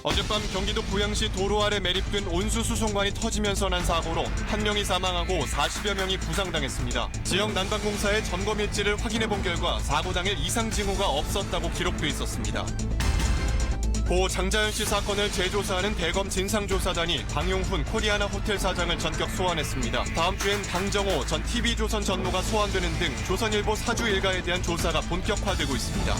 어젯밤 경기도 고양시 도로 아래 매립된 온수 수송관이 터지면서 난 사고로 1명이 사망하고 40여 명이 부상당했습니다. 지역 난방공사의 점검 일지를 확인해 본 결과 사고 당일 이상 징후가 없었다고 기록돼 있었습니다. 고 장자연 씨 사건을 재조사하는 대검 진상조사단이 방용훈 코리아나 호텔 사장을 전격 소환했습니다. 다음 주엔 방정호 전 TV조선 전무가 소환되는 등 조선일보 사주 일가에 대한 조사가 본격화되고 있습니다.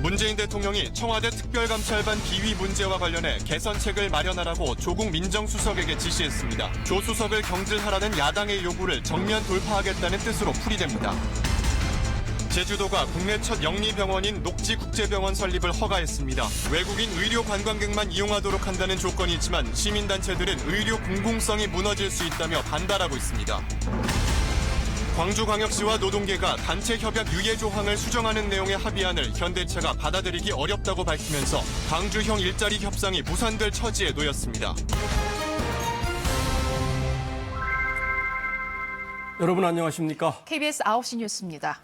문재인 대통령이 청와대 특별감찰반 비위 문제와 관련해 개선책을 마련하라고 조국 민정수석에게 지시했습니다. 조 수석을 경질하라는 야당의 요구를 정면 돌파하겠다는 뜻으로 풀이됩니다. 제주도가 국내 첫 영리병원인 녹지국제병원 설립을 허가했습니다. 외국인 의료 관광객만 이용하도록 한다는 조건이 있지만 시민단체들은 의료 공공성이 무너질 수 있다며 반발하고 있습니다. 광주광역시와 노동계가 단체 협약 유예 조항을 수정하는 내용의 합의안을 현대차가 받아들이기 어렵다고 밝히면서 광주형 일자리 협상이 무산될 처지에 놓였습니다. 여러분 안녕하십니까? KBS 9시 뉴스입니다.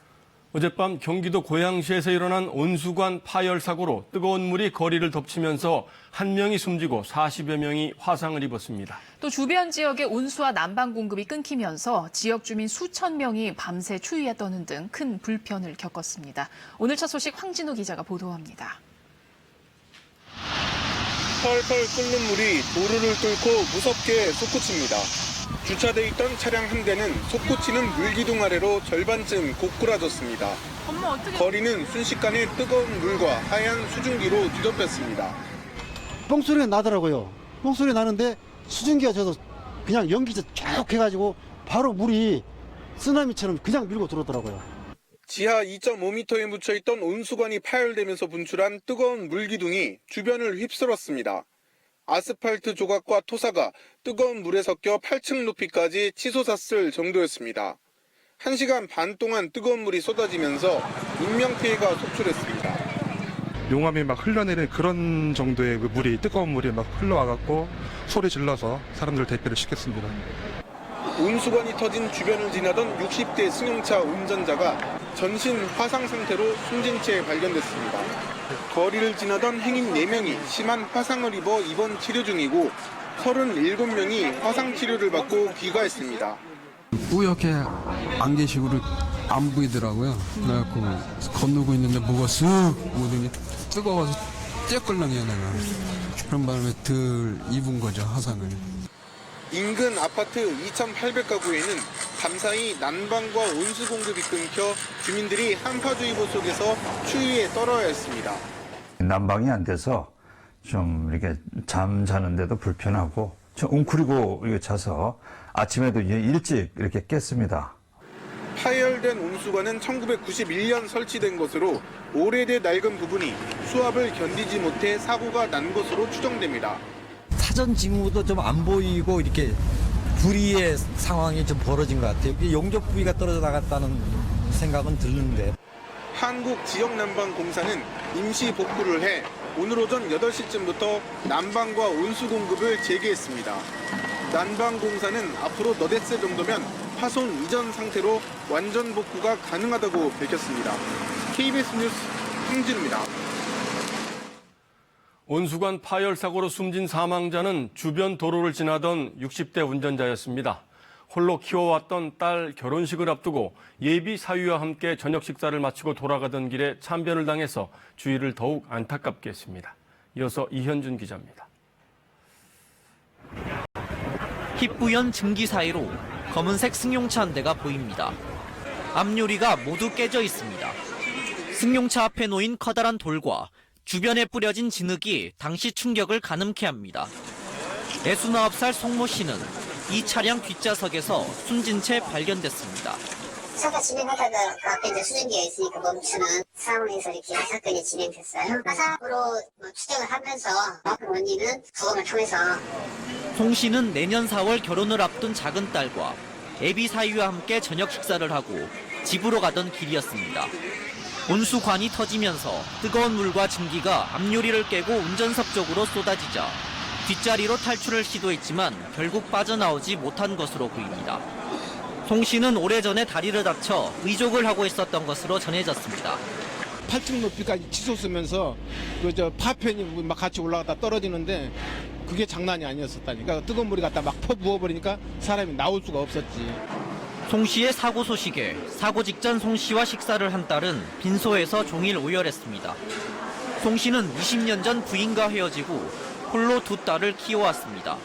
어젯밤 경기도 고양시에서 일어난 온수관 파열 사고로 뜨거운 물이 거리를 덮치면서 1명이 숨지고 40여 명이 화상을 입었습니다. 또 주변 지역의 온수와 난방 공급이 끊기면서 지역 주민 수천 명이 밤새 추위에 떠는 등 큰 불편을 겪었습니다. 오늘 첫 소식 황진우 기자가 보도합니다. 펄펄 끓는 물이 도로를 뚫고 무섭게 솟구칩니다. 주차돼 있던 차량 한 대는 솟구치는 물기둥 아래로 절반쯤 고꾸라졌습니다. 거리는 순식간에 뜨거운 물과 하얀 수증기로 뒤덮였습니다. 뻥소리가 나더라고요. 뻥소리 나는데 수증기가 저도 그냥 연기가 쫙 해가지고 바로 물이 쓰나미처럼 그냥 밀고 들어오더라고요. 지하 2.5m에 묻혀있던 온수관이 파열되면서 분출한 뜨거운 물기둥이 주변을 휩쓸었습니다. 아스팔트 조각과 토사가 뜨거운 물에 섞여 8층 높이까지 치솟았을 정도였습니다. 1시간 반 동안 뜨거운 물이 쏟아지면서 인명피해가 속출했습니다. 용암이 막 흘러내리는 그런 정도의 그 물이, 뜨거운 물이 막 흘러와갖고 소리 질러서 사람들 대피를 시켰습니다. 온수관이 터진 주변을 지나던 60대 승용차 운전자가 전신 화상 상태로 숨진 채 발견됐습니다. 거리를 지나던 행인 4명이 심한 화상을 입어 입원 치료 중이고 37명이 화상 치료를 받고 귀가했습니다. 뿌옇게 안개식으로 안 보이더라고요. 그래갖고 건너고 있는데 뭐가 쓱 오더니 뜨거워서 쬐끌렁해요 내가. 그런 바람에 덜 입은 거죠, 화상을. 인근 아파트 2,800가구에는 밤사이 난방과 온수 공급이 끊겨 주민들이 한파주의보 속에서 추위에 떨어야 했습니다. 난방이 안 돼서 좀 이렇게 잠자는데도 불편하고 좀 웅크리고 자서 아침에도 일찍 이렇게 깼습니다. 파열된 온수관은 1991년 설치된 것으로 오래돼 낡은 부분이 수압을 견디지 못해 사고가 난 것으로 추정됩니다. 사전 징후도 좀 안 보이고 이렇게 불의의 상황이 좀 벌어진 것 같아요. 용접 부위가 떨어져 나갔다는 생각은 드는데. 한국지역난방공사는 임시 복구를 해 오늘 오전 8시쯤부터 난방과 온수 공급을 재개했습니다. 난방공사는 앞으로 너댓새 정도면 파손 이전 상태로 완전 복구가 가능하다고 밝혔습니다. KBS 뉴스 황진우입니다. 온수관 파열 사고로 숨진 사망자는 주변 도로를 지나던 60대 운전자였습니다. 홀로 키워왔던 딸 결혼식을 앞두고 예비 사위와 함께 저녁 식사를 마치고 돌아가던 길에 참변을 당해서 주위를 더욱 안타깝게 했습니다. 이어서 이현준 기자입니다. 희뿌연 증기 사이로 검은색 승용차 한 대가 보입니다. 앞유리가 모두 깨져 있습니다. 승용차 앞에 놓인 커다란 돌과 주변에 뿌려진 진흙이 당시 충격을 가늠케 합니다. 69살 송모 씨는 이 차량 뒷좌석에서 숨진 채 발견됐습니다. 차가 진행하다가 그 앞에 이제 수증기가 있으니까 멈추는 상황에서 이렇게 사건이 진행됐어요. 화상으로 추정을 하면서 그 원인은 부검을 통해서. 송 씨는 내년 4월 결혼을 앞둔 작은 딸과 애비 사위와 함께 저녁 식사를 하고 집으로 가던 길이었습니다. 온수관이 터지면서 뜨거운 물과 증기가 앞유리를 깨고 운전석 쪽으로 쏟아지자 뒷자리로 탈출을 시도했지만 결국 빠져나오지 못한 것으로 보입니다. 송 씨는 오래전에 다리를 다쳐 의족을 하고 있었던 것으로 전해졌습니다. 8층 높이까지 치솟으면서 그 파편이 막 같이 올라갔다 떨어지는데 그게 장난이 아니었었다니까. 뜨거운 물이 갖다 막 퍼부어버리니까 사람이 나올 수가 없었지. 송 씨의 사고 소식에 사고 직전 송 씨와 식사를 한 딸은 빈소에서 종일 오열했습니다. 송 씨는 20년 전 부인과 헤어지고 홀로 두 딸을 키워왔습니다.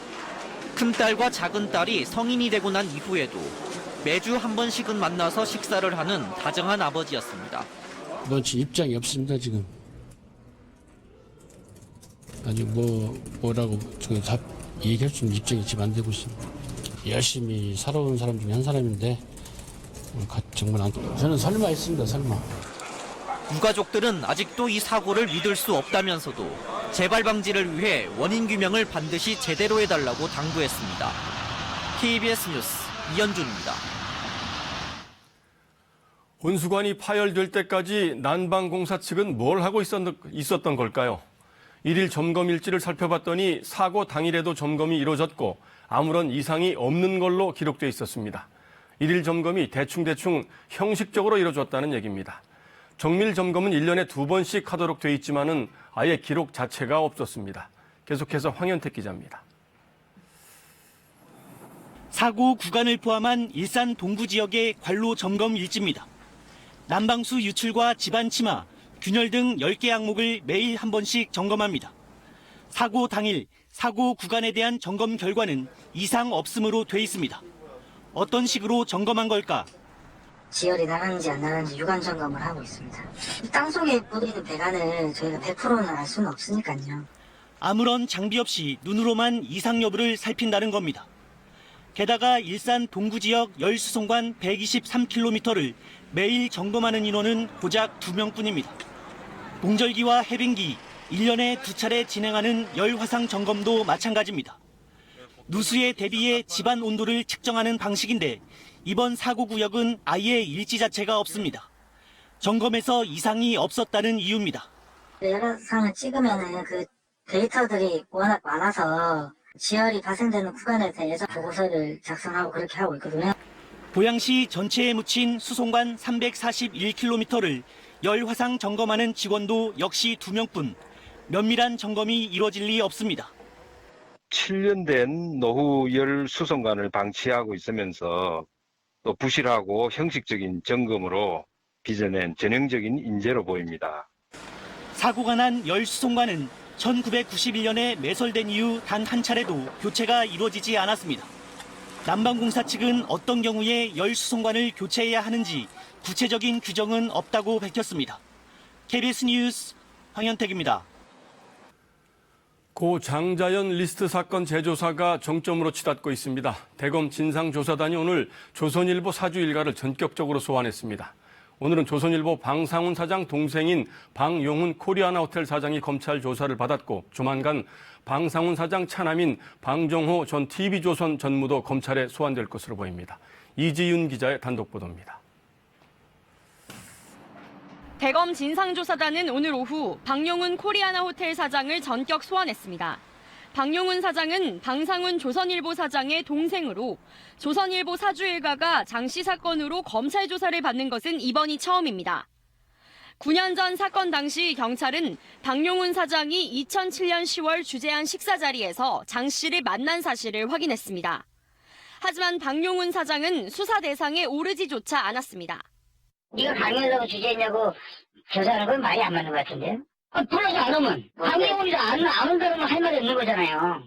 큰딸과 작은딸이 성인이 되고 난 이후에도 매주 한 번씩은 만나서 식사를 하는 다정한 아버지였습니다. 뭔지 입장이 없습니다, 지금. 아직 뭐라고 답 얘기할 수 있는 입장이 지금 안 되고 있습니다. 열심히 살아온 사람 중에 한 사람인데 정말 저는 설마 했습니다, 설마. 유가족들은 아직도 이 사고를 믿을 수 없다면서도 재발 방지를 위해 원인 규명을 반드시 제대로 해달라고 당부했습니다. KBS 뉴스 이현준입니다. 온수관이 파열될 때까지 난방공사 측은 뭘 하고 있었던 걸까요? 일일 점검 일지를 살펴봤더니 사고 당일에도 점검이 이루어졌고 아무런 이상이 없는 걸로 기록돼 있었습니다. 일일 점검이 대충 형식적으로 이루어졌다는 얘기입니다. 정밀 점검은 1년에 2번씩 하도록 돼 있지만은 아예 기록 자체가 없었습니다. 계속해서 황현택 기자입니다. 사고 구간을 포함한 일산 동구 지역의 관로 점검 일지입니다. 난방수 유출과 집안 침하, 균열 등 10개 항목을 매일 한 번씩 점검합니다. 사고 당일, 사고 구간에 대한 점검 결과는 이상 없음으로 돼 있습니다. 어떤 식으로 점검한 걸까? 지열이 나가는지 안 나가는지 유관 점검을 하고 있습니다. 땅속에 묻어있는 배관을 저희가 100%는 알 수는 없으니까요. 아무런 장비 없이 눈으로만 이상 여부를 살핀다는 겁니다. 게다가 일산 동구 지역 열수송관 123km를 매일 점검하는 인원은 고작 2명뿐입니다. 동절기와 해빙기, 1년에 2차례 진행하는 열화상 점검도 마찬가지입니다. 누수에 대비해 집안 온도를 측정하는 방식인데 이번 사고 구역은 아예 일지 자체가 없습니다. 점검에서 이상이 없었다는 이유입니다. 열화상을 찍으면은 그 데이터들이 워낙 많아서 지열이 발생되는 구간에 대해서 보고서를 작성하고 그렇게 하고 있거든요. 고양시 전체에 묻힌 수송관 341km를 열화상 점검하는 직원도 역시 2명뿐. 면밀한 점검이 이루어질 리 없습니다. 7년 된 노후 열 수송관을 방치하고 있으면서 또 부실하고 형식적인 점검으로 빚어낸 전형적인 인재로 보입니다. 사고가 난 열 수송관은 1991년에 매설된 이후 단 한 차례도 교체가 이루어지지 않았습니다. 난방공사 측은 어떤 경우에 열 수송관을 교체해야 하는지 구체적인 규정은 없다고 밝혔습니다. KBS 뉴스 황현택입니다. 고 장자연 리스트 사건 재조사가 정점으로 치닫고 있습니다. 대검 진상조사단이 오늘 조선일보 사주 일가를 전격적으로 소환했습니다. 오늘은 조선일보 방상훈 사장 동생인 방용훈 코리아나호텔 사장이 검찰 조사를 받았고 조만간 방상훈 사장 차남인 방정호 전 TV조선 전무도 검찰에 소환될 것으로 보입니다. 이지윤 기자의 단독 보도입니다. 대검 진상조사단은 오늘 오후 방용훈 코리아나호텔 사장을 전격 소환했습니다. 방용훈 사장은 방상훈 조선일보 사장의 동생으로 조선일보 사주 일가가 장씨 사건으로 검찰 조사를 받는 것은 이번이 처음입니다. 9년 전 사건 당시 경찰은 방용훈 사장이 2007년 10월 주재한 식사 자리에서 장 씨를 만난 사실을 확인했습니다. 하지만 방용훈 사장은 수사 대상에 오르지조차 않았습니다. 이거 강요라고 주제했냐고 조사하는 건 말이 안 맞는 것 같은데요? 불러서 안 오면 방용훈이도 안 온다면 할 말이 없는 거잖아요.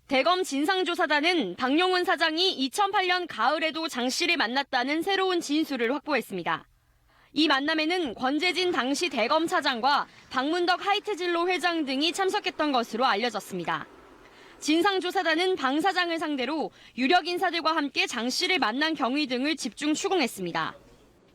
대검 진상조사단은 방용훈 사장이 2008년 가을에도 장 씨를 만났다는 새로운 진술을 확보했습니다. 이 만남에는 권재진 당시 대검 차장과 박문덕 하이트진로 회장 등이 참석했던 것으로 알려졌습니다. 진상조사단은 방 사장을 상대로 유력 인사들과 함께 장 씨를 만난 경위 등을 집중 추궁했습니다.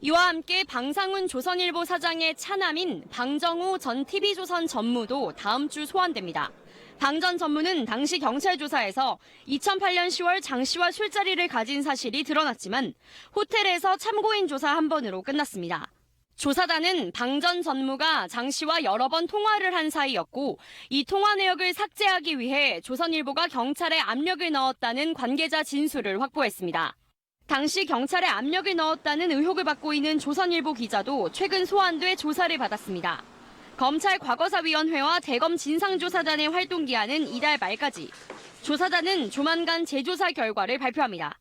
이와 함께 방상훈 조선일보 사장의 차남인 방정호 전 TV조선 전무도 다음 주 소환됩니다. 방 전 전무는 당시 경찰 조사에서 2008년 10월 장 씨와 술자리를 가진 사실이 드러났지만 호텔에서 참고인 조사 한 번으로 끝났습니다. 조사단은 방 전 전무가 장 씨와 여러 번 통화를 한 사이였고 이 통화 내역을 삭제하기 위해 조선일보가 경찰에 압력을 넣었다는 관계자 진술을 확보했습니다. 당시 경찰에 압력을 넣었다는 의혹을 받고 있는 조선일보 기자도 최근 소환돼 조사를 받았습니다. 검찰 과거사위원회와 대검 진상조사단의 활동 기한은 이달 말까지. 조사단은 조만간 재조사 결과를 발표합니다.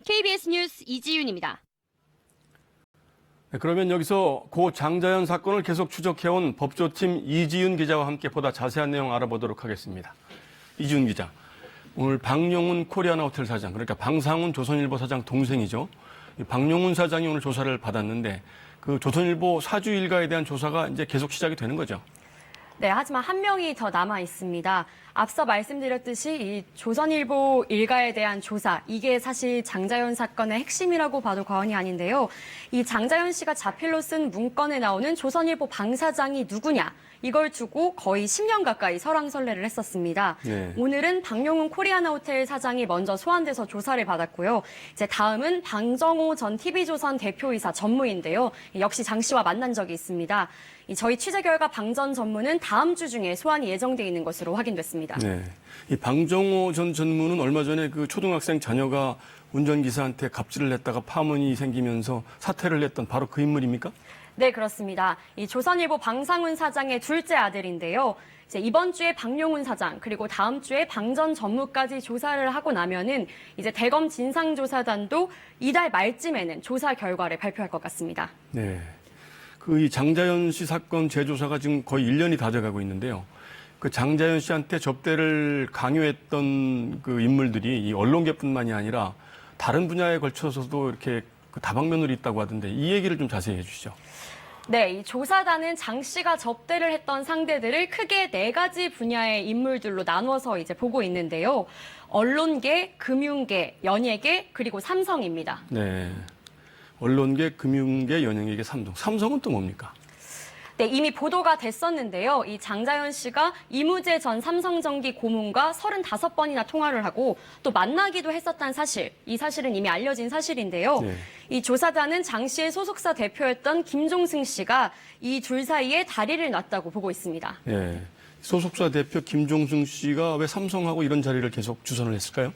KBS 뉴스 이지윤입니다. 네, 그러면 여기서 고 장자연 사건을 계속 추적해온 법조팀 이지윤 기자와 함께 보다 자세한 내용 알아보도록 하겠습니다. 이지윤 기자, 오늘 박용훈 코리아나 호텔 사장, 그러니까 방상훈 조선일보 사장 동생이죠. 박용훈 사장이 오늘 조사를 받았는데 그 조선일보 사주 일가에 대한 조사가 이제 계속 시작이 되는 거죠. 네, 하지만 한 명이 더 남아 있습니다. 앞서 말씀드렸듯이 이 조선일보 일가에 대한 조사, 이게 사실 장자연 사건의 핵심이라고 봐도 과언이 아닌데요. 이 장자연 씨가 자필로 쓴 문건에 나오는 조선일보 방 사장이 누구냐, 이걸 두고 거의 10년 가까이 설왕설래를 했었습니다. 네. 오늘은 박용훈 코리아나 호텔 사장이 먼저 소환돼서 조사를 받았고요. 이제 다음은 방정호 전 TV조선 대표이사 전무인데요. 역시 장 씨와 만난 적이 있습니다. 저희 취재 결과 방 전 전무는 다음 주 중에 소환이 예정돼 있는 것으로 확인됐습니다. 네. 이 방정호 전 전무는 얼마 전에 그 초등학생 자녀가 운전기사한테 갑질을 했다가 파문이 생기면서 사퇴를 했던 바로 그 인물입니까? 네, 그렇습니다. 이 조선일보 방상훈 사장의 둘째 아들인데요. 이제 이번 주에 박용훈 사장, 그리고 다음 주에 방 전 전무까지 조사를 하고 나면은 이제 대검 진상조사단도 이달 말쯤에는 조사 결과를 발표할 것 같습니다. 네. 그 이 장자연 씨 사건 재조사가 지금 거의 1년이 다 돼가고 있는데요. 그 장자연 씨한테 접대를 강요했던 그 인물들이 이 언론계뿐만이 아니라 다른 분야에 걸쳐서도 이렇게 그 다방면으로 있다고 하던데 이 얘기를 좀 자세히 해주시죠. 네, 이 조사단은 장 씨가 접대를 했던 상대들을 크게 4가지 분야의 인물들로 나눠서 이제 보고 있는데요. 언론계, 금융계, 연예계, 그리고 삼성입니다. 네. 언론계, 금융계, 연예계, 삼성. 삼성은 또 뭡니까? 네, 이미 보도가 됐었는데요. 이 장자연 씨가 이무재 전 삼성전기 고문과 35번이나 통화를 하고 또 만나기도 했었다는 사실, 이 사실은 이미 알려진 사실인데요. 네. 이 조사단은 장 씨의 소속사 대표였던 김종승 씨가 이 둘 사이에 다리를 놨다고 보고 있습니다. 네. 소속사 대표 김종승 씨가 왜 삼성하고 이런 자리를 계속 주선을 했을까요?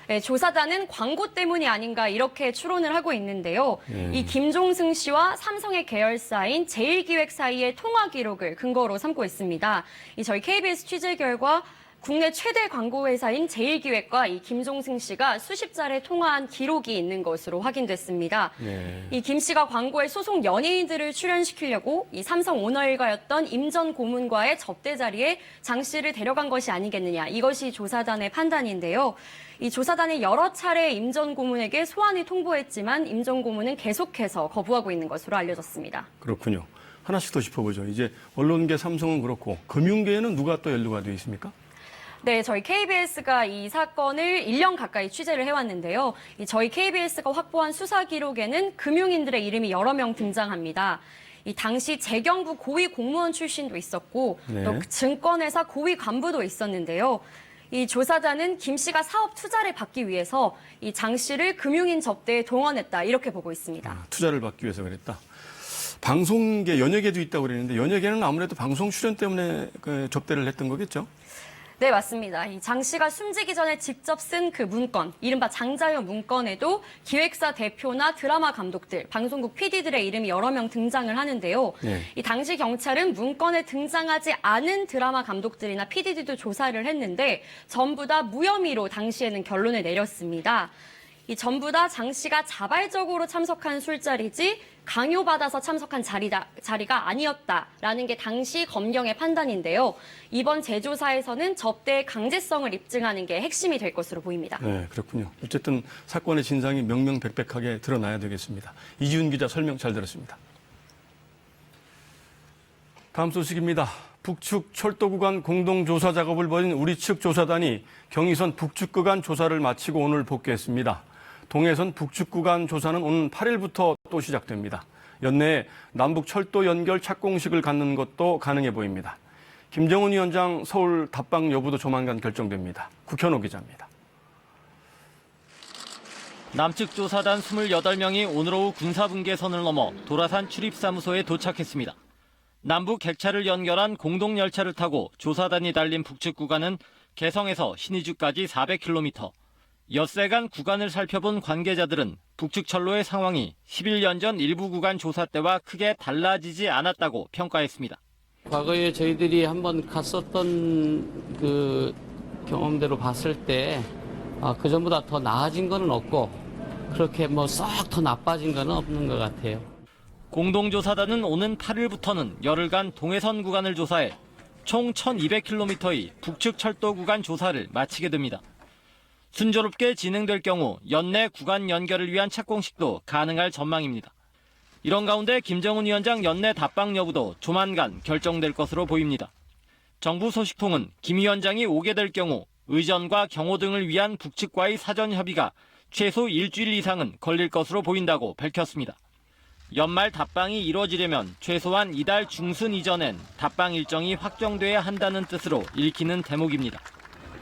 네, 조사단은 광고 때문이 아닌가 이렇게 추론을 하고 있는데요. 이 김종승 씨와 삼성의 계열사인 제일기획 사이의 통화 기록을 근거로 삼고 있습니다. 저희 KBS 취재 결과 국내 최대 광고회사인 제일기획과 이 김종승 씨가 수십 차례 통화한 기록이 있는 것으로 확인됐습니다. 네. 이 김 씨가 광고에 소속 연예인들을 출연시키려고 이 삼성 오너 일가였던 임 전 고문과의 접대 자리에 장 씨를 데려간 것이 아니겠느냐, 이것이 조사단의 판단인데요. 이 조사단이 여러 차례 임 전 고문에게 소환을 통보했지만 임 전 고문은 계속해서 거부하고 있는 것으로 알려졌습니다. 그렇군요. 하나씩 더 짚어보죠. 이제 언론계 삼성은 그렇고 금융계에는 누가 또 연루가 되어 있습니까? 네, 저희 KBS가 이 사건을 1년 가까이 취재를 해왔는데요. 저희 KBS가 확보한 수사 기록에는 금융인들의 이름이 여러 명 등장합니다. 이 당시 재경부 고위 공무원 출신도 있었고 네. 또 증권회사 고위 간부도 있었는데요. 이 조사단은 김 씨가 사업 투자를 받기 위해서 이 장 씨를 금융인 접대에 동원했다, 이렇게 보고 있습니다. 투자를 받기 위해서 그랬다. 방송계, 연예계도 있다고 그랬는데 연예계는 아무래도 방송 출연 때문에 그 접대를 했던 거겠죠? 네, 맞습니다. 이 장 씨가 숨지기 전에 직접 쓴 그 문건, 이른바 장자연 문건에도 기획사 대표나 드라마 감독들, 방송국 PD들의 이름이 여러 명 등장을 하는데요. 네. 이 당시 경찰은 문건에 등장하지 않은 드라마 감독들이나 PD들도 조사를 했는데 전부 다 무혐의로 당시에는 결론을 내렸습니다. 이 전부 다 장 씨가 자발적으로 참석한 술자리지 강요받아서 참석한 자리가 아니었다라는 게 당시 검경의 판단인데요. 이번 재조사에서는 접대의 강제성을 입증하는 게 핵심이 될 것으로 보입니다. 네, 그렇군요. 어쨌든 사건의 진상이 명명백백하게 드러나야 되겠습니다. 이지훈 기자 설명 잘 들었습니다. 다음 소식입니다. 북측 철도 구간 공동조사 작업을 벌인 우리 측 조사단이 경의선 북측 구간 조사를 마치고 오늘 복귀했습니다. 동해선 북측 구간 조사는 오는 8일부터 또 시작됩니다. 연내에 남북 철도 연결 착공식을 갖는 것도 가능해 보입니다. 김정은 위원장 서울 답방 여부도 조만간 결정됩니다. 국현호 기자입니다. 남측 조사단 28명이 오늘 오후 군사분계선을 넘어 도라산 출입사무소에 도착했습니다. 남북 객차를 연결한 공동열차를 타고 조사단이 달린 북측 구간은 개성에서 신의주까지 400km. 엿새간 구간을 살펴본 관계자들은 북측 철로의 상황이 11년 전 일부 구간 조사 때와 크게 달라지지 않았다고 평가했습니다. 과거에 저희들이 한번 갔었던 그 경험대로 봤을 때 그 전보다 더 나아진 건 없고 그렇게 뭐 썩 더 나빠진 건 없는 것 같아요. 공동조사단은 오는 8일부터는 열흘간 동해선 구간을 조사해 총 1200km의 북측 철도 구간 조사를 마치게 됩니다. 순조롭게 진행될 경우 연내 구간 연결을 위한 착공식도 가능할 전망입니다. 이런 가운데 김정은 위원장 연내 답방 여부도 조만간 결정될 것으로 보입니다. 정부 소식통은 김 위원장이 오게 될 경우 의전과 경호 등을 위한 북측과의 사전 협의가 최소 일주일 이상은 걸릴 것으로 보인다고 밝혔습니다. 연말 답방이 이뤄지려면 최소한 이달 중순 이전엔 답방 일정이 확정돼야 한다는 뜻으로 읽히는 대목입니다.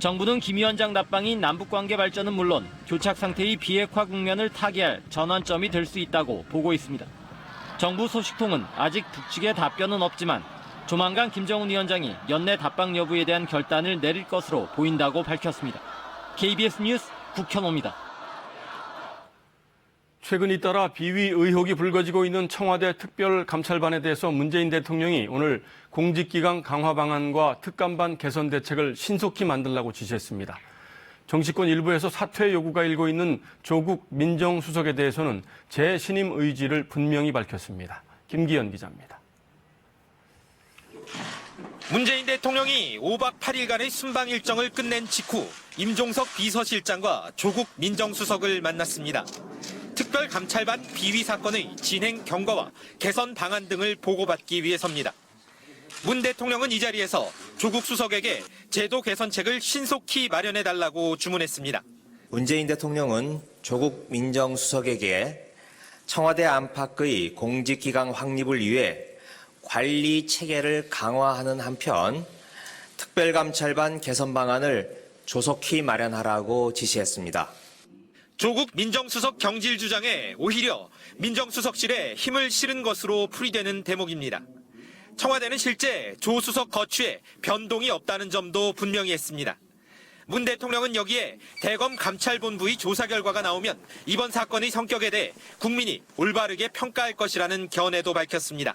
정부는 김 위원장 답방이 남북관계 발전은 물론 교착 상태의 비핵화 국면을 타개할 전환점이 될 수 있다고 보고 있습니다. 정부 소식통은 아직 북측의 답변은 없지만 조만간 김정은 위원장이 연내 답방 여부에 대한 결단을 내릴 것으로 보인다고 밝혔습니다. KBS 뉴스 국현호입니다. 최근 잇따라 비위 의혹이 불거지고 있는 청와대 특별감찰반에 대해서 문재인 대통령이 오늘 공직기강 강화 방안과 특감반 개선 대책을 신속히 만들라고 지시했습니다. 정치권 일부에서 사퇴 요구가 일고 있는 조국 민정수석에 대해서는 재신임 의지를 분명히 밝혔습니다. 김기현 기자입니다. 문재인 대통령이 5박 8일간의 순방 일정을 끝낸 직후 임종석 비서실장과 조국 민정수석을 만났습니다. 특별감찰반 비위 사건의 진행 경과와 개선 방안 등을 보고받기 위해서입니다. 문 대통령은 이 자리에서 조국 수석에게 제도 개선책을 신속히 마련해달라고 주문했습니다. 문재인 대통령은 조국 민정수석에게 청와대 안팎의 공직기강 확립을 위해 관리 체계를 강화하는 한편 특별감찰반 개선 방안을 조속히 마련하라고 지시했습니다. 조국 민정수석 경질 주장에 오히려 민정수석실에 힘을 실은 것으로 풀이되는 대목입니다. 청와대는 실제 조 수석 거취에 변동이 없다는 점도 분명히 했습니다. 문 대통령은 여기에 대검 감찰본부의 조사 결과가 나오면 이번 사건의 성격에 대해 국민이 올바르게 평가할 것이라는 견해도 밝혔습니다.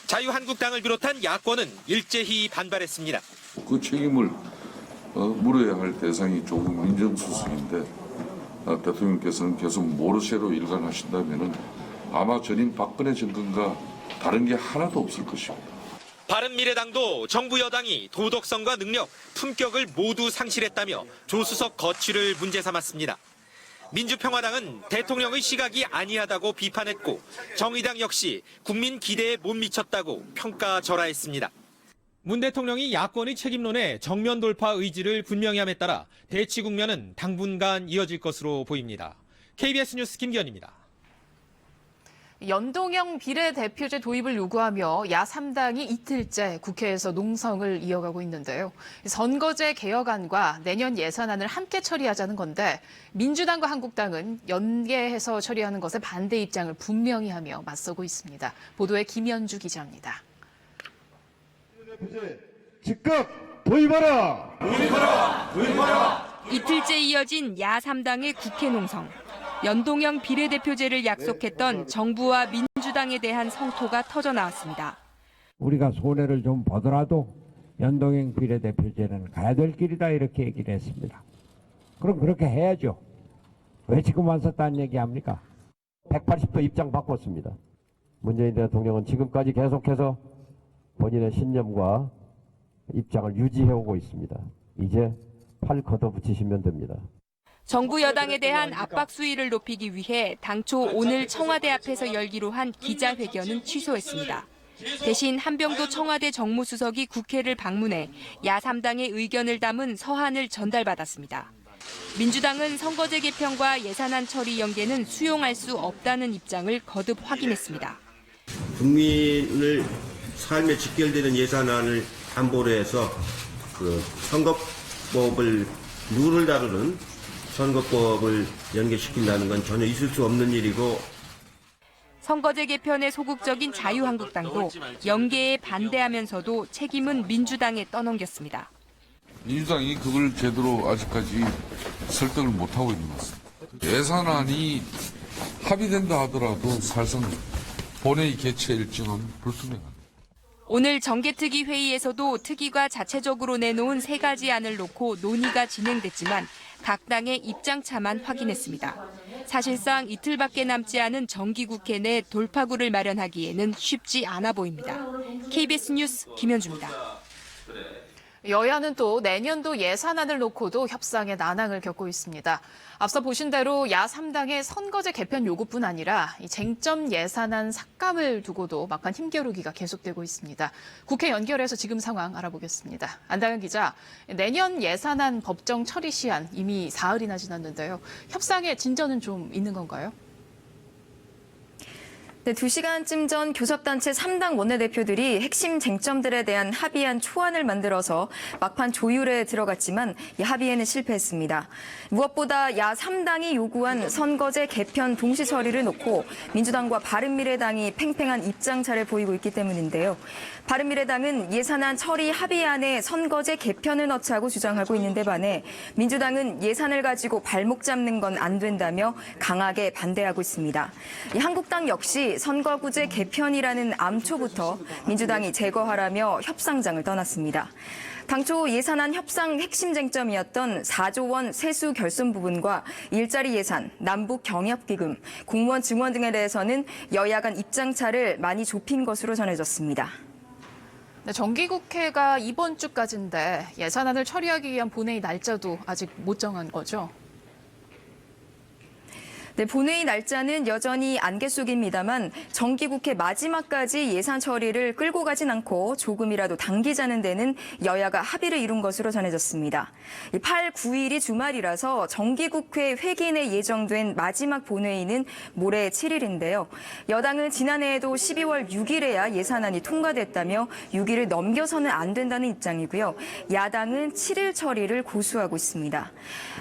자유한국당을 비롯한 야권은 일제히 반발했습니다. 그 책임을 물어야 할 대상이 조국 민정수석인데 대통령께서는 계속 모르쇠로 일관하신다면 아마 전임 박근혜 정권과 다른 게 하나도 없을 것입니다. 바른미래당도 정부 여당이 도덕성과 능력, 품격을 모두 상실했다며 조수석 거취를 문제 삼았습니다. 민주평화당은 대통령의 시각이 아니하다고 비판했고 정의당 역시 국민 기대에 못 미쳤다고 평가절하했습니다. 문 대통령이 야권의 책임론에 정면 돌파 의지를 분명히 함에 따라 대치 국면은 당분간 이어질 것으로 보입니다. KBS 뉴스 김기현입니다. 연동형 비례대표제 도입을 요구하며 야3당이 이틀째 국회에서 농성을 이어가고 있는데요. 선거제 개혁안과 내년 예산안을 함께 처리하자는 건데 민주당과 한국당은 연계해서 처리하는 것에 반대 입장을 분명히 하며 맞서고 있습니다. 보도에 김현주 기자입니다. 즉각 도입하라! 도입하라! 도입하라! 이틀째 이어진 야3당의 국회 농성. 연동형 비례대표제를 약속했던 정부와 민주당에 대한 성토가 터져나왔습니다. 우리가 손해를 좀 보더라도 연동형 비례대표제는 가야 될 길이다 이렇게 얘기를 했습니다. 그럼 그렇게 해야죠. 왜 지금 와서 딴 얘기합니까? 180도 입장 바꿨습니다. 문재인 대통령은 지금까지 계속해서 본인의 신념과 입장을 유지해오고 있습니다. 이제 팔 걷어붙이시면 됩니다. 정부 여당에 대한 압박 수위를 높이기 위해 당초 오늘 청와대 앞에서 열기로 한 기자회견은 취소했습니다. 대신 한병도 청와대 정무수석이 국회를 방문해 야3당의 의견을 담은 서한을 전달받았습니다. 민주당은 선거제 개편과 예산안 처리 연계는 수용할 수 없다는 입장을 거듭 확인했습니다. 국민을 삶에 직결되는 예산안을 담보로 해서 선거법을 룰을 다루는 선거법을 연계시킨다는 건 전혀 있을 수 없는 일이고 선거제 개편에 소극적인 자유한국당도 연계에 반대하면서도 책임은 민주당에 떠넘겼습니다. 민주당이 그걸 제대로 아직까지 설득을 못하고 있는 것 같습니다. 예산안이 합의된다 하더라도 사실상 본회의 개최 일정은 불투명합니다. 오늘 정개특위 회의에서도 특위가 자체적으로 내놓은 3가지 안을 놓고 논의가 진행됐지만 각 당의 입장차만 확인했습니다. 사실상 이틀밖에 남지 않은 정기국회 내 돌파구를 마련하기에는 쉽지 않아 보입니다. KBS 뉴스 김현주입니다. 여야는 또 내년도 예산안을 놓고도 협상에 난항을 겪고 있습니다. 앞서 보신 대로 야 3당의 선거제 개편 요구뿐 아니라 이 쟁점 예산안 삭감을 두고도 막판 힘겨루기가 계속되고 있습니다. 국회 연결해서 지금 상황 알아보겠습니다. 안다현 기자, 내년 예산안 법정 처리 시한 이미 사흘이나 지났는데요. 협상의 진전은 좀 있는 건가요? 네, 2시간쯤 전 교섭단체 3당 원내대표들이 핵심 쟁점들에 대한 합의안 초안을 만들어서 막판 조율에 들어갔지만 이 합의에는 실패했습니다. 무엇보다 야 3당이 요구한 선거제 개편 동시 처리를 놓고 민주당과 바른미래당이 팽팽한 입장차를 보이고 있기 때문인데요. 바른미래당은 예산안 처리 합의안에 선거제 개편을 넣자고 주장하고 있는데 반해 민주당은 예산을 가지고 발목 잡는 건 안 된다며 강하게 반대하고 있습니다. 이 한국당 역시 선거구제 개편이라는 암초부터 민주당이 제거하라며 협상장을 떠났습니다. 당초 예산안 협상 핵심 쟁점이었던 4조 원 세수 결손 부분과 일자리 예산, 남북 경협기금, 공무원 증원 등에 대해서는 여야 간 입장차를 많이 좁힌 것으로 전해졌습니다. 네, 정기국회가 이번 주까지인데 예산안을 처리하기 위한 본회의 날짜도 아직 못 정한 거죠? 네, 본회의 날짜는 여전히 안개 속입니다만 정기국회 마지막까지 예산 처리를 끌고 가진 않고 조금이라도 당기자는 데는 여야가 합의를 이룬 것으로 전해졌습니다. 8, 9일이 주말이라서 정기국회 회기에 예정된 마지막 본회의는 모레 7일인데요. 여당은 지난해에도 12월 6일에야 예산안이 통과됐다며 6일을 넘겨서는 안 된다는 입장이고요. 야당은 7일 처리를 고수하고 있습니다.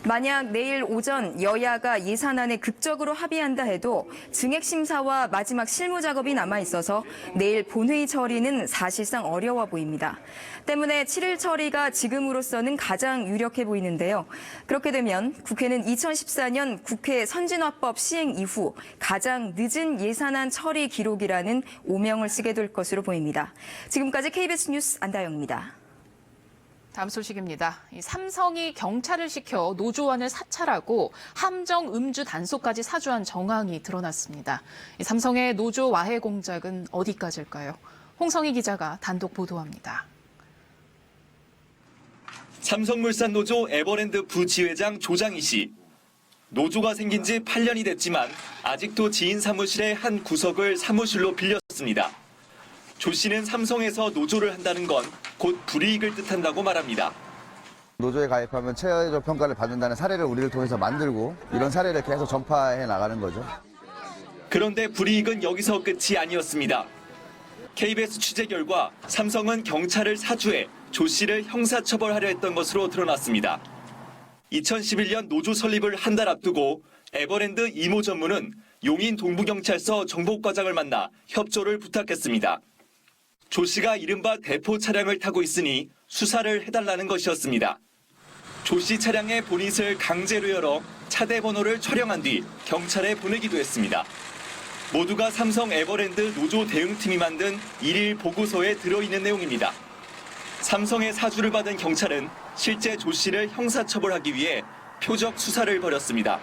만약 내일 오전 여야가 예산안에 극적으로 합의한다 해도 증액심사와 마지막 실무 작업이 남아 있어서 내일 본회의 처리는 사실상 어려워 보입니다. 때문에 7일 처리가 지금으로서는 가장 유력해 보이는데요. 그렇게 되면 국회는 2014년 국회 선진화법 시행 이후 가장 늦은 예산안 처리 기록이라는 오명을 쓰게 될 것으로 보입니다. 지금까지 KBS 뉴스 안다영입니다. 다음 소식입니다. 삼성이 경찰을 시켜 노조원을 사찰하고 함정 음주 단속까지 사주한 정황이 드러났습니다. 삼성의 노조 와해 공작은 어디까지일까요? 홍성희 기자가 단독 보도합니다. 삼성물산 노조 에버랜드 부지회장 조장희 씨. 노조가 생긴 지 8년이 됐지만 아직도 지인 사무실의 한 구석을 사무실로 빌렸습니다. 조 씨는 삼성에서 노조를 한다는 건 곧 불이익을 뜻한다고 말합니다. 노조에 가입하면 최저 평가를 받는다는 사례를 우리를 통해서 만들고 이런 사례를 계속 전파해 나가는 거죠. 그런데 불이익은 여기서 끝이 아니었습니다. KBS 취재 결과 삼성은 경찰을 사주해 조 씨를 형사처벌하려 했던 것으로 드러났습니다. 2011년 노조 설립을 한 달 앞두고 에버랜드 이모 전무는 용인 동부경찰서 정복과장을 만나 협조를 부탁했습니다. 조 씨가 이른바 대포 차량을 타고 있으니 수사를 해달라는 것이었습니다. 조 씨 차량의 보닛을 강제로 열어 차대 번호를 촬영한 뒤 경찰에 보내기도 했습니다. 모두가 삼성 에버랜드 노조 대응팀이 만든 1일 보고서에 들어있는 내용입니다. 삼성의 사주를 받은 경찰은 실제 조 씨를 형사처벌하기 위해 표적 수사를 벌였습니다.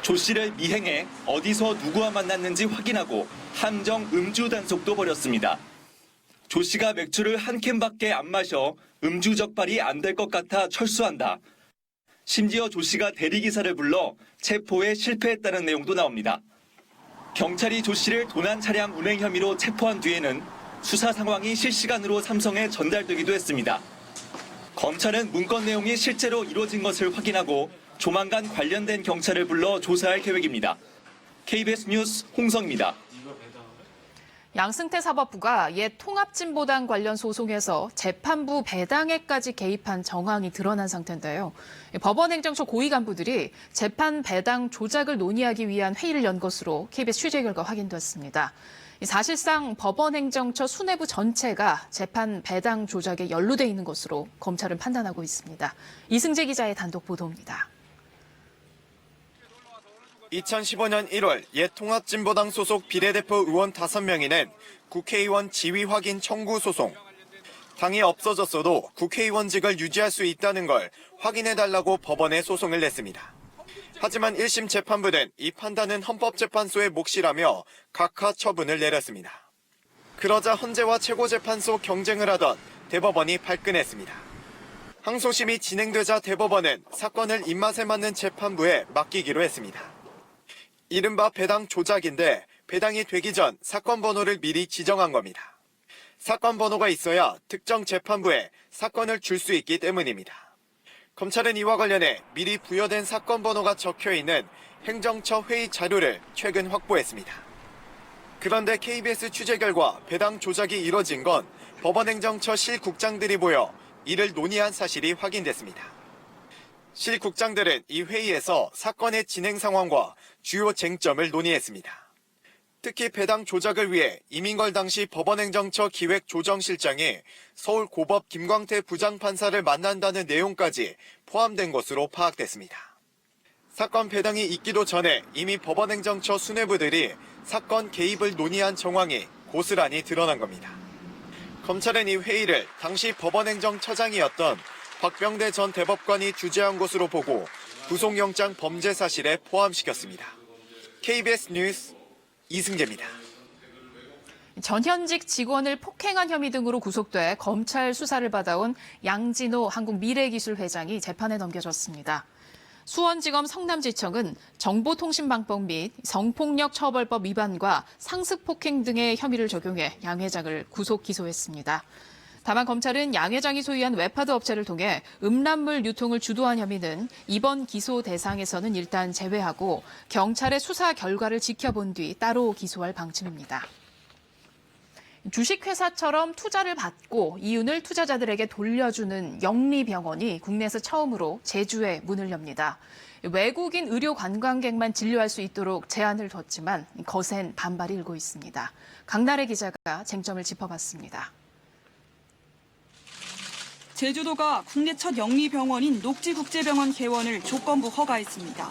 조 씨를 미행해 어디서 누구와 만났는지 확인하고 함정 음주 단속도 벌였습니다. 조 씨가 맥주를 한 캔밖에 안 마셔 음주 적발이 안 될 것 같아 철수한다. 심지어 조 씨가 대리기사를 불러 체포에 실패했다는 내용도 나옵니다. 경찰이 조 씨를 도난 차량 운행 혐의로 체포한 뒤에는 수사 상황이 실시간으로 삼성에 전달되기도 했습니다. 검찰은 문건 내용이 실제로 이루어진 것을 확인하고 조만간 관련된 경찰을 불러 조사할 계획입니다. KBS 뉴스 홍성입니다. 양승태 사법부가 옛 통합진보당 관련 소송에서 재판부 배당에까지 개입한 정황이 드러난 상태인데요. 법원행정처 고위 간부들이 재판 배당 조작을 논의하기 위한 회의를 연 것으로 KBS 취재 결과 확인됐습니다. 사실상 법원행정처 수뇌부 전체가 재판 배당 조작에 연루돼 있는 것으로 검찰은 판단하고 있습니다. 이승재 기자의 단독 보도입니다. 2015년 1월 옛 통합진보당 소속 비례대표 의원 5명이 낸 국회의원 지위 확인 청구 소송. 당이 없어졌어도 국회의원직을 유지할 수 있다는 걸 확인해달라고 법원에 소송을 냈습니다. 하지만 1심 재판부는 이 판단은 헌법재판소의 몫이라며 각하 처분을 내렸습니다. 그러자 헌재와 최고재판소 경쟁을 하던 대법원이 발끈했습니다. 항소심이 진행되자 대법원은 사건을 입맛에 맞는 재판부에 맡기기로 했습니다. 이른바 배당 조작인데 배당이 되기 전 사건 번호를 미리 지정한 겁니다. 사건 번호가 있어야 특정 재판부에 사건을 줄 수 있기 때문입니다. 검찰은 이와 관련해 미리 부여된 사건 번호가 적혀있는 행정처 회의 자료를 최근 확보했습니다. 그런데 KBS 취재 결과 배당 조작이 이뤄진 건 법원행정처 실국장들이 모여 이를 논의한 사실이 확인됐습니다. 실국장들은 이 회의에서 사건의 진행 상황과 주요 쟁점을 논의했습니다. 특히 배당 조작을 위해 이민걸 당시 법원행정처 기획조정실장이 서울 고법 김광태 부장판사를 만난다는 내용까지 포함된 것으로 파악됐습니다. 사건 배당이 있기도 전에 이미 법원행정처 수뇌부들이 사건 개입을 논의한 정황이 고스란히 드러난 겁니다. 검찰은 이 회의를 당시 법원행정처장이었던 박병대 전 대법관이 주재한 것으로 보고 구속영장 범죄 사실에 포함시켰습니다. KBS 뉴스 이승재입니다. 전현직 직원을 폭행한 혐의 등으로 구속돼 검찰 수사를 받아온 양진호 한국미래기술회장이 재판에 넘겨졌습니다. 수원지검 성남지청은 정보통신망법 및 성폭력처벌법 위반과 상습폭행 등의 혐의를 적용해 양 회장을 구속 기소했습니다. 다만 검찰은 양 회장이 소유한 웹하드 업체를 통해 음란물 유통을 주도한 혐의는 이번 기소 대상에서는 일단 제외하고 경찰의 수사 결과를 지켜본 뒤 따로 기소할 방침입니다. 주식회사처럼 투자를 받고 이윤을 투자자들에게 돌려주는 영리병원이 국내에서 처음으로 제주에 문을 엽니다. 외국인 의료 관광객만 진료할 수 있도록 제한을 뒀지만 거센 반발이 일고 있습니다. 강나래 기자가 쟁점을 짚어봤습니다. 제주도가 국내 첫 영리병원인 녹지국제병원 개원을 조건부 허가했습니다.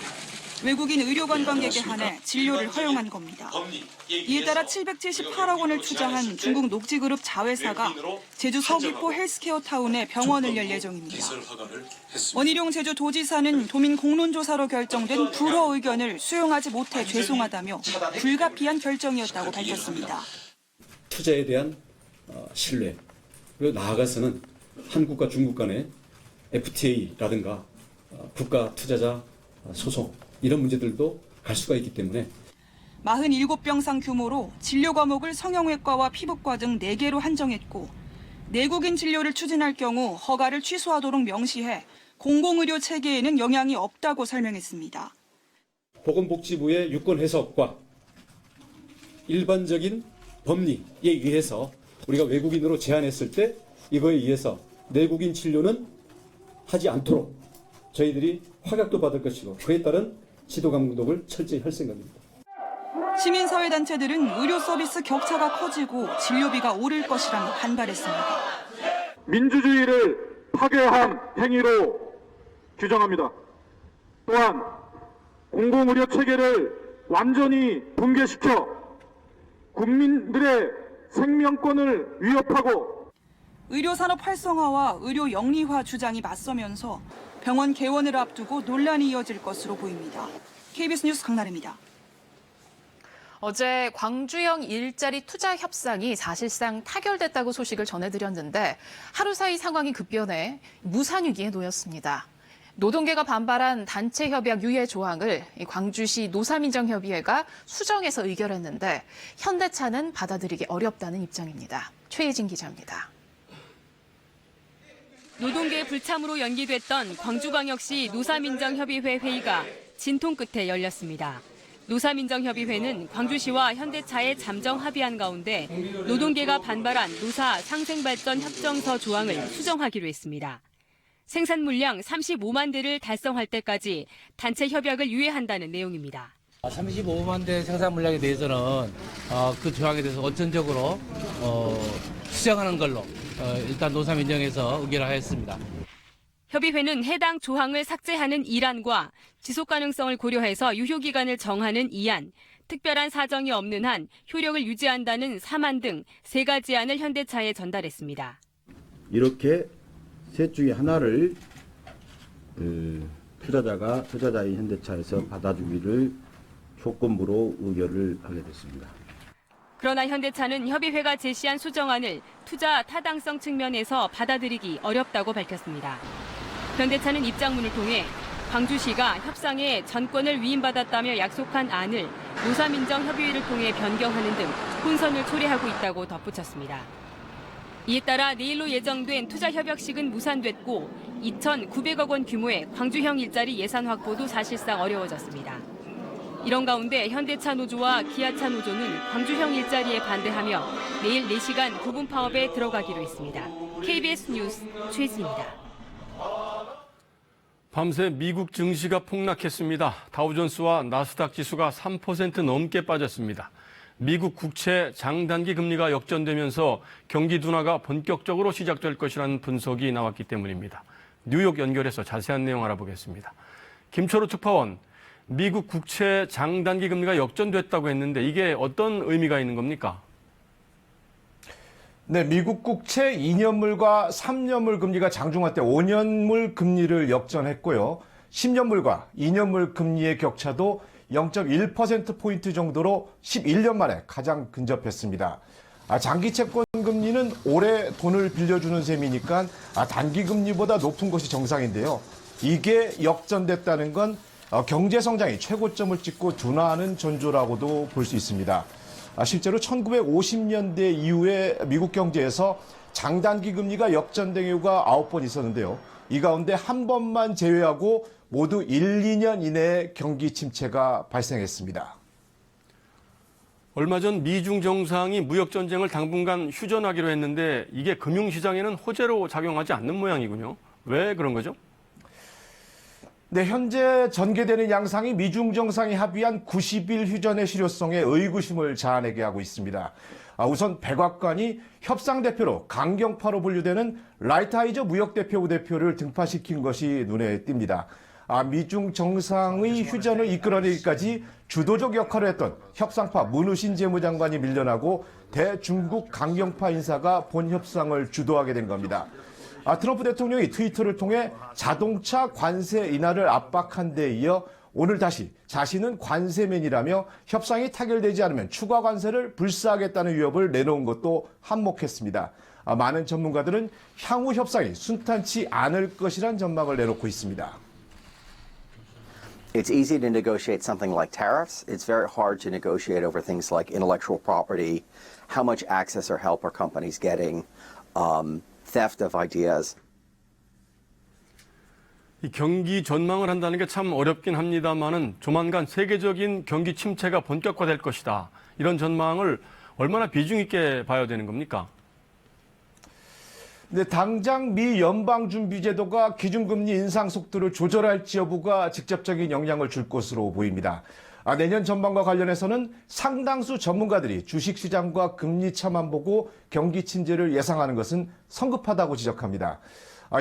외국인 의료 관광객에 한해 진료를 허용한 겁니다. 이에 따라 778억 원을 투자한 중국 녹지그룹 자회사가 제주 서귀포 헬스케어 타운에 병원을 열 예정입니다. 원희룡 제주도지사는 도민 공론조사로 결정된 불허 의견을 수용하지 못해 죄송하다며 불가피한 결정이었다고 밝혔습니다. 투자에 대한 신뢰, 그리고 나아가서는 한국과 중국 간의 FTA라든가 국가 투자자 소송 이런 문제들도 갈 수가 있기 때문에 47병상 규모로 진료 과목을 성형외과와 피부과 등 4개로 한정했고 내국인 진료를 추진할 경우 허가를 취소하도록 명시해 공공의료 체계에는 영향이 없다고 설명했습니다. 보건복지부의 유권 해석과 일반적인 법리에 의해서 우리가 외국인으로 제한했을 때 이거에 의해서 내국인 진료는 하지 않도록 저희들이 확약도 받을 것이고 그에 따른 지도 감독을 철저히 할 생각입니다. 시민사회단체들은 의료 서비스 격차가 커지고 진료비가 오를 것이라며 반발했습니다. 민주주의를 파괴한 행위로 규정합니다. 또한 공공의료 체계를 완전히 붕괴시켜 국민들의 생명권을 위협하고 의료산업 활성화와 의료 영리화 주장이 맞서면서 병원 개원을 앞두고 논란이 이어질 것으로 보입니다. KBS 뉴스 강나래입니다. 어제 광주형 일자리 투자 협상이 사실상 타결됐다고 소식을 전해드렸는데 하루 사이 상황이 급변해 무산위기에 놓였습니다. 노동계가 반발한 단체 협약 유예 조항을 광주시 노사민정협의회가 수정해서 의결했는데 현대차는 받아들이기 어렵다는 입장입니다. 최혜진 기자입니다. 노동계 불참으로 연기됐던 광주광역시 노사민정협의회 회의가 진통 끝에 열렸습니다. 노사민정협의회는 광주시와 현대차의 잠정 합의안 가운데 노동계가 반발한 노사 상생발전 협정서 조항을 수정하기로 했습니다. 생산 물량 35만 대를 달성할 때까지 단체 협약을 유예한다는 내용입니다. 35만 대 생산 물량에 대해서는 그 조항에 대해서 원천적으로 수정하는 걸로 일단 노사민정에서 의결하였습니다. 협의회는 해당 조항을 삭제하는 1안과 지속 가능성을 고려해서 유효기간을 정하는 2안, 특별한 사정이 없는 한 효력을 유지한다는 3안 등 3가지 안을 현대차에 전달했습니다. 이렇게 셋 중에 하나를 투자자인 현대차에서 받아주기를 조건부로 의결을 하게 됐습니다. 그러나 현대차는 협의회가 제시한 수정안을 투자 타당성 측면에서 받아들이기 어렵다고 밝혔습니다. 현대차는 입장문을 통해 광주시가 협상에 전권을 위임받았다며 약속한 안을 노사민정협의회를 통해 변경하는 등 혼선을 초래하고 있다고 덧붙였습니다. 이에 따라 내일로 예정된 투자협약식은 무산됐고 2,900억 원 규모의 광주형 일자리 예산 확보도 사실상 어려워졌습니다. 이런 가운데 현대차 노조와 기아차 노조는 광주형 일자리에 반대하며 내일 4시간 부분 파업에 들어가기로 했습니다. KBS 뉴스 최수입니다. 밤새 미국 증시가 폭락했습니다. 다우존스와 나스닥 지수가 3% 넘게 빠졌습니다. 미국 국채 장단기 금리가 역전되면서 경기 둔화가 본격적으로 시작될 것이라는 분석이 나왔기 때문입니다. 뉴욕 연결해서 자세한 내용 알아보겠습니다. 김초로 특파원, 미국 국채 장단기 금리가 역전됐다고 했는데 이게 어떤 의미가 있는 겁니까? 네, 미국 국채 2년물과 3년물 금리가 장중한 때 5년물 금리를 역전했고요. 10년물과 2년물 금리의 격차도 0.1%포인트 정도로 11년 만에 가장 근접했습니다. 장기 채권 금리는 오래 돈을 빌려주는 셈이니까 단기 금리보다 높은 것이 정상인데요. 이게 역전됐다는 건 경제 성장이 최고점을 찍고 둔화하는 전조라고도 볼 수 있습니다. 실제로 1950년대 이후에 미국 경제에서 장단기 금리가 역전된 경우가 9번 있었는데요. 이 가운데 한 번만 제외하고 모두 1, 2년 이내에 경기 침체가 발생했습니다. 얼마 전 미중 정상이 무역 전쟁을 당분간 휴전하기로 했는데 이게 금융시장에는 호재로 작용하지 않는 모양이군요. 왜 그런 거죠? 네, 현재 전개되는 양상이 미중 정상이 합의한 90일 휴전의 실효성에 의구심을 자아내게 하고 있습니다. 우선 백악관이 협상 대표로 강경파로 분류되는 라이트하이저 무역대표 우대표를 등판시킨 것이 눈에 띕니다. 미중 정상의 휴전을 이끌어내기까지 주도적 역할을 했던 협상파 문우신 재무장관이 밀려나고 대중국 강경파 인사가 본 협상을 주도하게 된 겁니다. 트럼프 대통령이 트위터를 통해 자동차 관세 인하를 압박한 데 이어 오늘 다시 자신은 관세맨이라며 협상이 타결되지 않으면 추가 관세를 불사하겠다는 위협을 내놓은 것도 한몫했습니다. 많은 전문가들은 향후 협상이 순탄치 않을 것이란 전망을 내놓고 있습니다. It's easy to negotiate something like tariffs. It's very hard to negotiate over things like intellectual property, how much access or help are companies getting, theft of ideas. 이 경기 전망을 한다는 게 참 어렵긴 합니다만은 조만간 세계적인 경기 침체가 본격화될 것이다. 이런 전망을 얼마나 비중 있게 봐야 되는 겁니까? 네, 당장 미 연방준비제도가 기준금리 인상 속도를 조절할지 여부가 직접적인 영향을 줄 것으로 보입니다. 내년 전망과 관련해서는 상당수 전문가들이 주식시장과 금리 차만 보고 경기 침체를 예상하는 것은 성급하다고 지적합니다.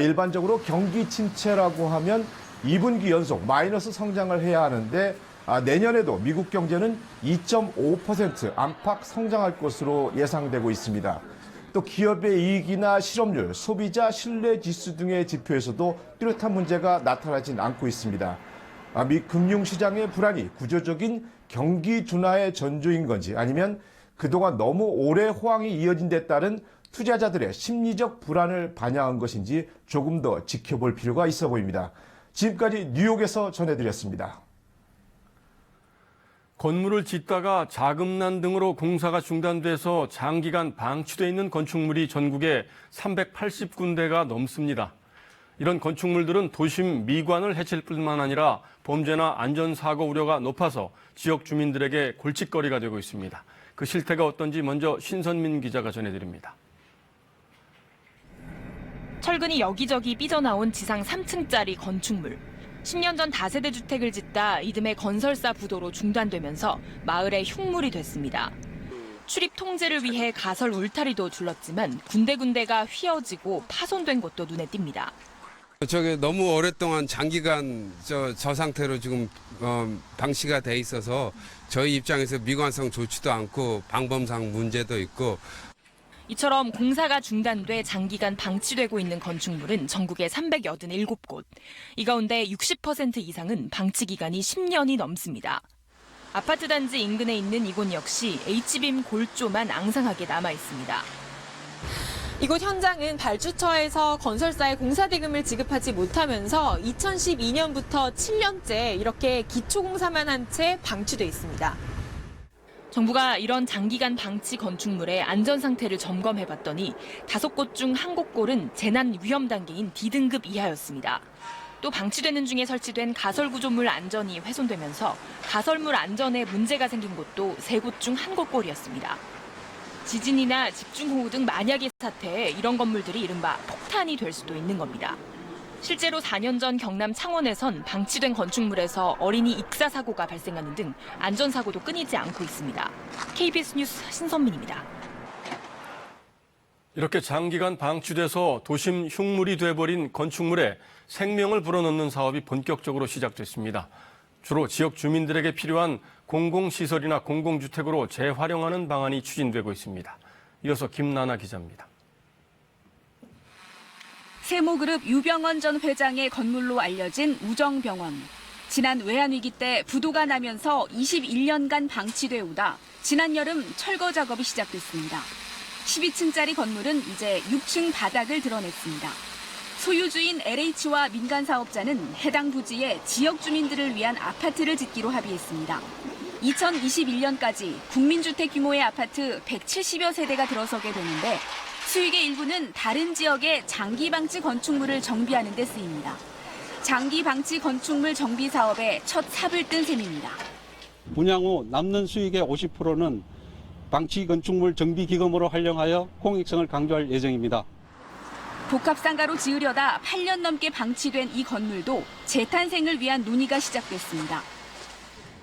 일반적으로 경기 침체라고 하면 2분기 연속 마이너스 성장을 해야 하는데 내년에도 미국 경제는 2.5% 안팎 성장할 것으로 예상되고 있습니다. 또 기업의 이익이나 실업률, 소비자 신뢰 지수 등의 지표에서도 뚜렷한 문제가 나타나진 않고 있습니다. 미 금융시장의 불안이 구조적인 경기 둔화의 전조인 건지 아니면 그동안 너무 오래 호황이 이어진 데 따른 투자자들의 심리적 불안을 반영한 것인지 조금 더 지켜볼 필요가 있어 보입니다. 지금까지 뉴욕에서 전해드렸습니다. 건물을 짓다가 자금난 등으로 공사가 중단돼서 장기간 방치돼 있는 건축물이 전국에 380군데가 넘습니다. 이런 건축물들은 도심 미관을 해칠 뿐만 아니라 범죄나 안전사고 우려가 높아서 지역 주민들에게 골칫거리가 되고 있습니다. 그 실태가 어떤지 먼저 신선민 기자가 전해드립니다. 철근이 여기저기 삐져나온 지상 3층짜리 건축물. 10년 전 다세대 주택을 짓다 이듬해 건설사 부도로 중단되면서 마을의 흉물이 됐습니다. 출입 통제를 위해 가설 울타리도 둘렀지만 군데군데가 휘어지고 파손된 곳도 눈에 띕니다. 저게 너무 오랫동안 장기간 저 상태로 지금 방치가 돼 있어서 저희 입장에서 미관성 좋지도 않고 방범상 문제도 있고. 이처럼 공사가 중단돼 장기간 방치되고 있는 건축물은 전국에 387곳. 이 가운데 60% 이상은 방치 기간이 10년이 넘습니다. 아파트 단지 인근에 있는 이곳 역시 H빔 골조만 앙상하게 남아 있습니다. 이곳 현장은 발주처에서 건설사에 공사 대금을 지급하지 못하면서 2012년부터 7년째 이렇게 기초공사만 한 채 방치돼 있습니다. 정부가 이런 장기간 방치 건축물의 안전 상태를 점검해봤더니 5곳 중 1곳골은 재난 위험 단계인 D등급 이하였습니다. 또 방치되는 중에 설치된 가설구조물 안전이 훼손되면서 가설물 안전에 문제가 생긴 곳도 3곳 중 1곳골이었습니다. 지진이나 집중호우 등 만약의 사태에 이런 건물들이 이른바 폭탄이 될 수도 있는 겁니다. 실제로 4년 전 경남 창원에선 방치된 건축물에서 어린이 익사 사고가 발생하는 등 안전사고도 끊이지 않고 있습니다. KBS 뉴스 신선민입니다. 이렇게 장기간 방치돼서 도심 흉물이 돼버린 건축물에 생명을 불어넣는 사업이 본격적으로 시작됐습니다. 주로 지역 주민들에게 필요한 공공시설이나 공공주택으로 재활용하는 방안이 추진되고 있습니다. 이어서 김나나 기자입니다. 세모그룹 유병원 전 회장의 건물로 알려진 우정병원. 지난 외환위기 때 부도가 나면서 21년간 방치돼 오다 지난 여름 철거 작업이 시작됐습니다. 12층짜리 건물은 이제 6층 바닥을 드러냈습니다. 소유주인 LH와 민간 사업자는 해당 부지에 지역 주민들을 위한 아파트를 짓기로 합의했습니다. 2021년까지 국민주택 규모의 아파트 170여 세대가 들어서게 되는데 수익의 일부는 다른 지역의 장기방치 건축물을 정비하는 데 쓰입니다. 장기방치 건축물 정비 사업에 첫 삽을 뜬 셈입니다. 분양 후 남는 수익의 50%는 방치 건축물 정비 기금으로 활용하여 공익성을 강조할 예정입니다. 복합상가로 지으려다 8년 넘게 방치된 이 건물도 재탄생을 위한 논의가 시작됐습니다.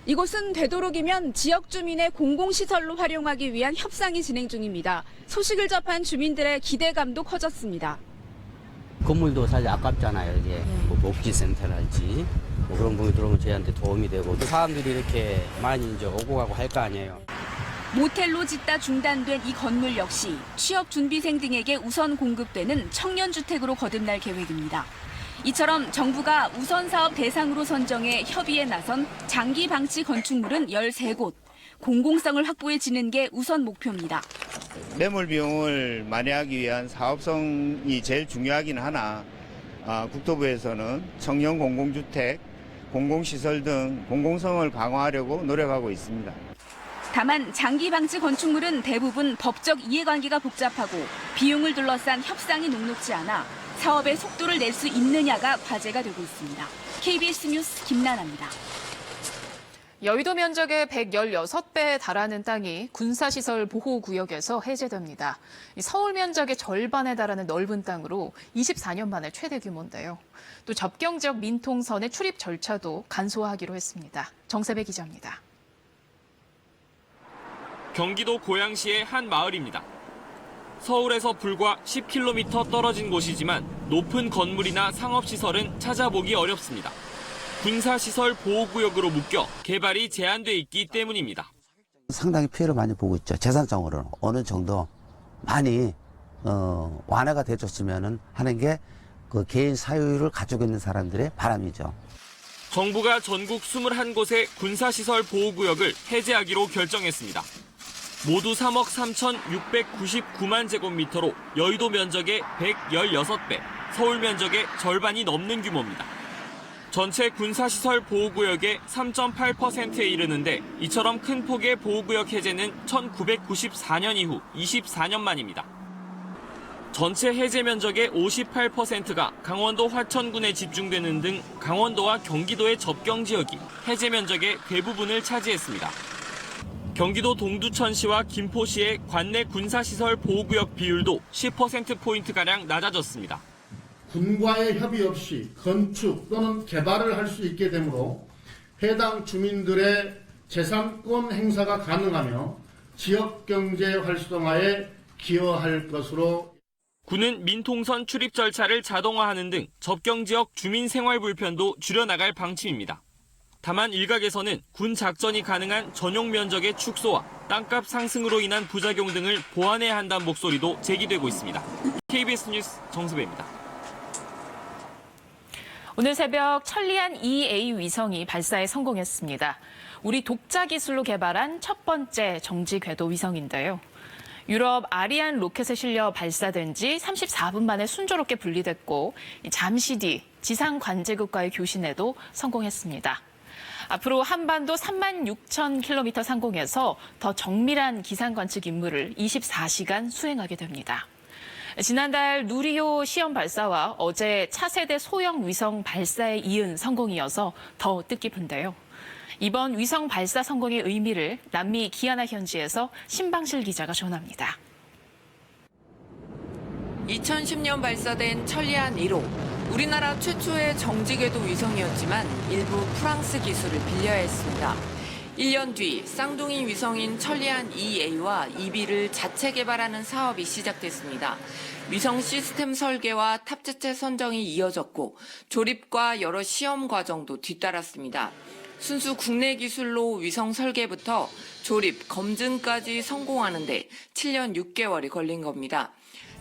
이곳은 되도록이면 지역 주민의 공공시설로 활용하기 위한 협상이 진행 중입니다. 소식을 접한 주민들의 기대감도 커졌습니다. 건물도 사실 아깝잖아요. 이게 뭐 복지센터랄지 뭐 그런 부분이 들어오면 저희한테 도움이 되고 사람들이 이렇게 많이 이제 오고 가고 할 거 아니에요. 모텔로 짓다 중단된 이 건물 역시 취업 준비생 등에게 우선 공급되는 청년주택으로 거듭날 계획입니다. 이처럼 정부가 우선 사업 대상으로 선정해 협의에 나선 장기 방치 건축물은 13곳. 공공성을 확보해 지는 게 우선 목표입니다. 매몰 비용을 만회하기 위한 사업성이 제일 중요하긴 하나 국토부에서는 청년 공공주택, 공공시설 등 공공성을 강화하려고 노력하고 있습니다. 다만 장기 방치 건축물은 대부분 법적 이해관계가 복잡하고 비용을 둘러싼 협상이 녹록지 않아 사업의 속도를 낼 수 있느냐가 과제가 되고 있습니다. KBS 뉴스 김나나입니다. 여의도 면적의 116배에 달하는 땅이 군사시설 보호구역에서 해제됩니다. 서울 면적의 절반에 달하는 넓은 땅으로 24년 만에 최대 규모인데요. 또 접경지역 민통선의 출입 절차도 간소화하기로 했습니다. 정세배 기자입니다. 경기도 고양시의 한 마을입니다. 서울에서 불과 10km 떨어진 곳이지만 높은 건물이나 상업시설은 찾아보기 어렵습니다. 군사시설 보호구역으로 묶여 개발이 제한돼 있기 때문입니다. 상당히 피해를 많이 보고 있죠. 재산적으로는 어느 정도 많이 완화가 돼줬으면 하는 게 그 개인 사유를 가지고 있는 사람들의 바람이죠. 정부가 전국 21곳의 군사시설 보호구역을 해제하기로 결정했습니다. 모두 3억 3,699만 제곱미터로 여의도 면적의 116배, 서울 면적의 절반이 넘는 규모입니다. 전체 군사시설 보호구역의 3.8%에 이르는데 이처럼 큰 폭의 보호구역 해제는 1994년 이후 24년 만입니다. 전체 해제 면적의 58%가 강원도 화천군에 집중되는 등 강원도와 경기도의 접경 지역이 해제 면적의 대부분을 차지했습니다. 경기도 동두천시와 김포시의 관내 군사시설 보호구역 비율도 10%포인트가량 낮아졌습니다. 군과의 협의 없이 건축 또는 개발을 할 수 있게 되므로 해당 주민들의 재산권 행사가 가능하며 지역경제 활성화에 기여할 것으로 군은 민통선 출입 절차를 자동화하는 등 접경 지역 주민 생활 불편도 줄여나갈 방침입니다. 다만 일각에서는 군 작전이 가능한 전용 면적의 축소와 땅값 상승으로 인한 부작용 등을 보완해야 한다는 목소리도 제기되고 있습니다. KBS 뉴스 정수배입니다. 오늘 새벽 천리안 2A 위성이 발사에 성공했습니다. 우리 독자 기술로 개발한 첫 번째 정지 궤도 위성인데요. 유럽 아리안 로켓에 실려 발사된 지 34분 만에 순조롭게 분리됐고 잠시 뒤 지상 관제국과의 교신에도 성공했습니다. 앞으로 한반도 36,000km 상공에서 더 정밀한 기상 관측 임무를 24시간 수행하게 됩니다. 지난달 누리호 시험 발사와 어제 차세대 소형 위성 발사에 이은 성공이어서 더 뜻깊은데요. 이번 위성 발사 성공의 의미를 남미 기아나 현지에서 신방실 기자가 전합니다. 2010년 발사된 천리안 1호. 우리나라 최초의 정지궤도 위성이었지만 일부 프랑스 기술을 빌려야 했습니다. 1년 뒤 쌍둥이 위성인 천리안 2A와 2B를 자체 개발하는 사업이 시작됐습니다. 위성 시스템 설계와 탑재체 선정이 이어졌고 조립과 여러 시험 과정도 뒤따랐습니다. 순수 국내 기술로 위성 설계부터 조립, 검증까지 성공하는데 7년 6개월이 걸린 겁니다.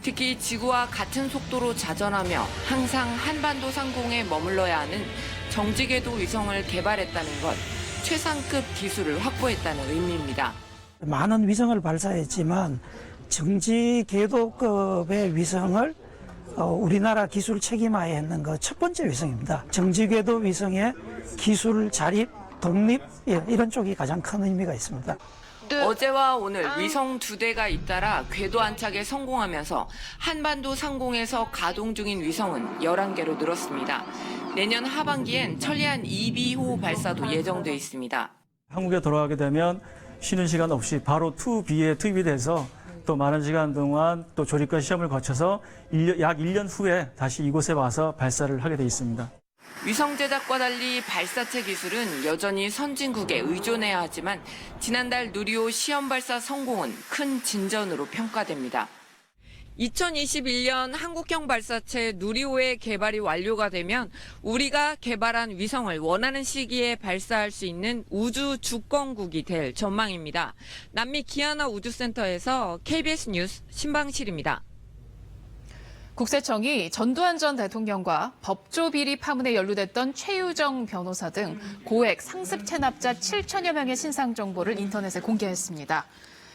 특히 지구와 같은 속도로 자전하며 항상 한반도 상공에 머물러야 하는 정지궤도 위성을 개발했다는 것, 최상급 기술을 확보했다는 의미입니다. 많은 위성을 발사했지만 정지궤도급의 위성을 우리나라 기술 책임하에 했는 것 첫 번째 위성입니다. 정지궤도 위성의 기술 자립, 독립 이런 쪽이 가장 큰 의미가 있습니다. 어제와 오늘 위성 2대가 잇따라 궤도 안착에 성공하면서 한반도 상공에서 가동 중인 위성은 11개로 늘었습니다. 내년 하반기엔 천리안 2B호 발사도 예정돼 있습니다. 한국에 돌아가게 되면 쉬는 시간 없이 바로 2B에 투입이 돼서 또 많은 시간 동안 또 조립과 시험을 거쳐서 약 1년 후에 다시 이곳에 와서 발사를 하게 돼 있습니다. 위성 제작과 달리 발사체 기술은 여전히 선진국에 의존해야 하지만 지난달 누리호 시험 발사 성공은 큰 진전으로 평가됩니다. 2021년 한국형 발사체 누리호의 개발이 완료가 되면 우리가 개발한 위성을 원하는 시기에 발사할 수 있는 우주 주권국이 될 전망입니다. 남미 기아나 우주센터에서 KBS 뉴스 신방실입니다. 국세청이 전두환 전 대통령과 법조 비리 파문에 연루됐던 최유정 변호사 등 고액 상습 체납자 7천여 명의 신상 정보를 인터넷에 공개했습니다.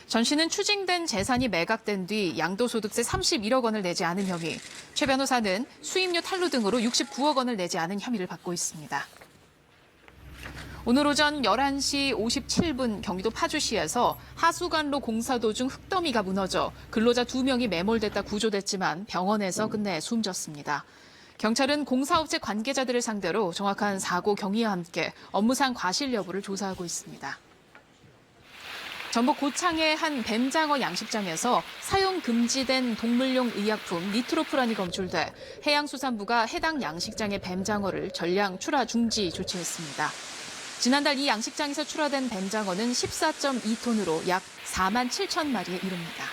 전 씨는 추징된 재산이 매각된 뒤 양도소득세 31억 원을 내지 않은 혐의, 최 변호사는 수임료 탈루 등으로 69억 원을 내지 않은 혐의를 받고 있습니다. 오늘 오전 11시 57분 경기도 파주시에서 하수관로 공사 도중 흙더미가 무너져 근로자 2명이 매몰됐다 구조됐지만 병원에서 끝내 숨졌습니다. 경찰은 공사업체 관계자들을 상대로 정확한 사고 경위와 함께 업무상 과실 여부를 조사하고 있습니다. 전북 고창의 한 뱀장어 양식장에서 사용 금지된 동물용 의약품 니트로프란이 검출돼 해양수산부가 해당 양식장의 뱀장어를 전량 출하 중지 조치했습니다. 지난달 이 양식장에서 출하된 뱀장어는 14.2톤으로 약 4만 7천 마리에 이릅니다.